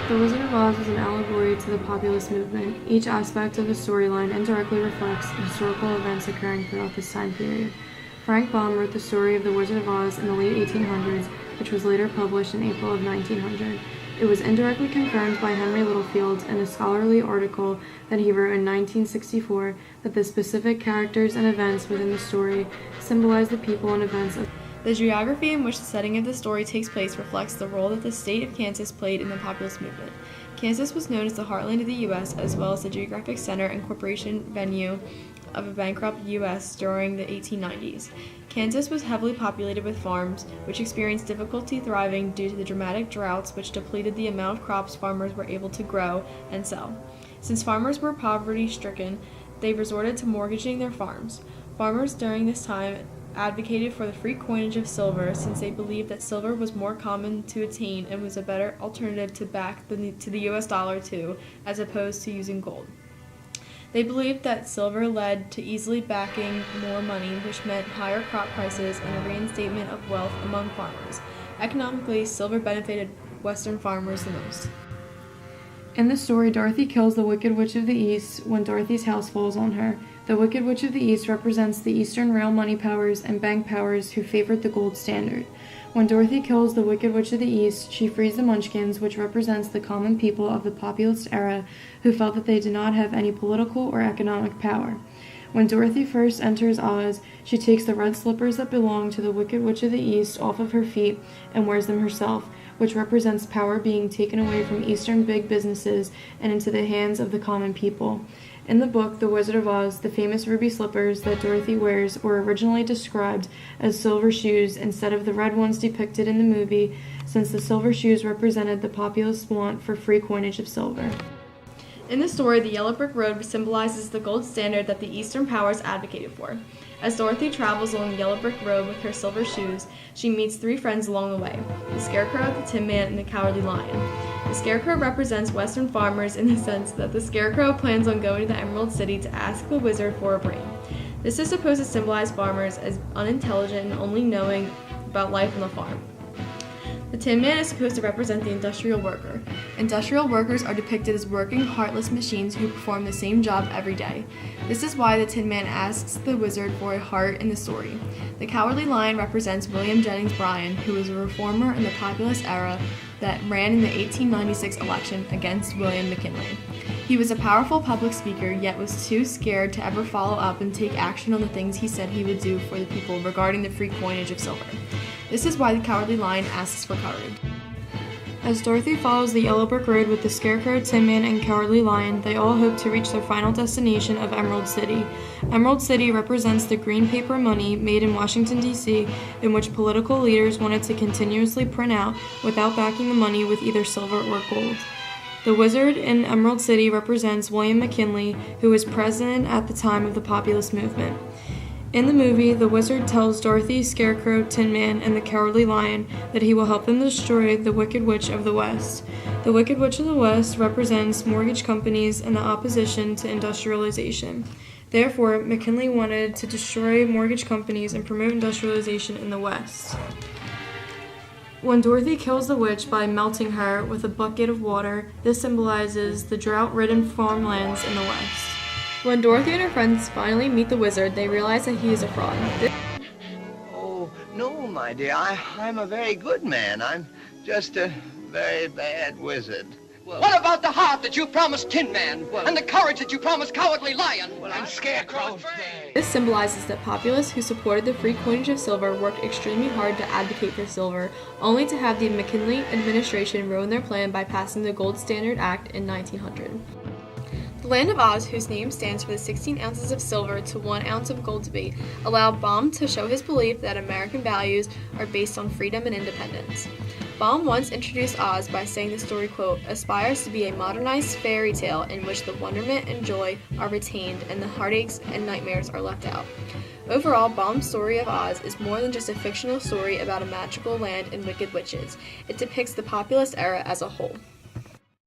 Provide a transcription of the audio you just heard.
The Wizard of Oz is an allegory to the populist movement. Each aspect of the storyline indirectly reflects historical events occurring throughout this time period. Frank Baum wrote the story of The Wizard of Oz in the late 1800s, which was later published in April of 1900. It was indirectly confirmed by Henry Littlefield in a scholarly article that he wrote in 1964 that the specific characters and events within the story symbolize the people and events of the geography in which the setting of the story takes place reflects the role that the state of Kansas played in the populist movement. Kansas was known as the heartland of the U.S., as well as the geographic center and corporation venue of a bankrupt U.S. during the 1890s. Kansas was heavily populated with farms, which experienced difficulty thriving due to the dramatic droughts which depleted the amount of crops farmers were able to grow and sell. Since farmers were poverty-stricken, they resorted to mortgaging their farms. Farmers during this time advocated for the free coinage of silver since they believed that silver was more common to attain and was a better alternative to back to the U.S. dollar too, as opposed to using gold. They believed that silver led to easily backing more money, which meant higher crop prices and a reinstatement of wealth among farmers. Economically, silver benefited Western farmers the most. In the story, Dorothy kills the Wicked Witch of the East when Dorothy's house falls on her. The Wicked Witch of the East represents the Eastern rail money powers and bank powers who favored the gold standard. When Dorothy kills the Wicked Witch of the East, she frees the Munchkins, which represents the common people of the populist era who felt that they did not have any political or economic power. When Dorothy first enters Oz, she takes the red slippers that belong to the Wicked Witch of the East off of her feet and wears them herself, which represents power being taken away from Eastern big businesses and into the hands of the common people. In the book, The Wizard of Oz, the famous ruby slippers that Dorothy wears were originally described as silver shoes instead of the red ones depicted in the movie, since the silver shoes represented the populist want for free coinage of silver. In the story, the yellow brick road symbolizes the gold standard that the Eastern powers advocated for. As Dorothy travels along the yellow brick road with her silver shoes, she meets three friends along the way: the Scarecrow, the Tin Man, and the Cowardly Lion. The Scarecrow represents Western farmers in the sense that the Scarecrow plans on going to the Emerald City to ask the wizard for a brain. This is supposed to symbolize farmers as unintelligent and only knowing about life on the farm. The Tin Man is supposed to represent the industrial worker. Industrial workers are depicted as working, heartless machines who perform the same job every day. This is why the Tin Man asks the wizard for a heart in the story. The Cowardly Lion represents William Jennings Bryan, who was a reformer in the populist era that ran in the 1896 election against William McKinley. He was a powerful public speaker, yet was too scared to ever follow up and take action on the things he said he would do for the people regarding the free coinage of silver. This is why the Cowardly Lion asks for courage. As Dorothy follows the yellow brick road with the Scarecrow, Tin Man, and Cowardly Lion, they all hope to reach their final destination of Emerald City. Emerald City represents the green paper money made in Washington, D.C., in which political leaders wanted to continuously print out without backing the money with either silver or gold. The wizard in Emerald City represents William McKinley, who was president at the time of the populist movement. In the movie, the wizard tells Dorothy, Scarecrow, Tin Man, and the Cowardly Lion that he will help them destroy the Wicked Witch of the West. The Wicked Witch of the West represents mortgage companies and the opposition to industrialization. Therefore, McKinley wanted to destroy mortgage companies and promote industrialization in the West. When Dorothy kills the witch by melting her with a bucket of water, this symbolizes the drought-ridden farmlands in the West. When Dorothy and her friends finally meet the wizard, they realize that he is a fraud. Oh, no, my dear. I'm a very good man. I'm just a very bad wizard. Well, what about the heart that you promised Tin Man? And the courage that you promised Cowardly Lion? Well, I'm Scarecrow. This symbolizes that populists who supported the free coinage of silver worked extremely hard to advocate for silver, only to have the McKinley administration ruin their plan by passing the Gold Standard Act in 1900. The Land of Oz, whose name stands for the 16 ounces of silver to 1 ounce of gold debate, allowed Baum to show his belief that American values are based on freedom and independence. Baum once introduced Oz by saying the story, quote, aspires to be a modernized fairy tale in which the wonderment and joy are retained and the heartaches and nightmares are left out. Overall, Baum's story of Oz is more than just a fictional story about a magical land and wicked witches. It depicts the populist era as a whole.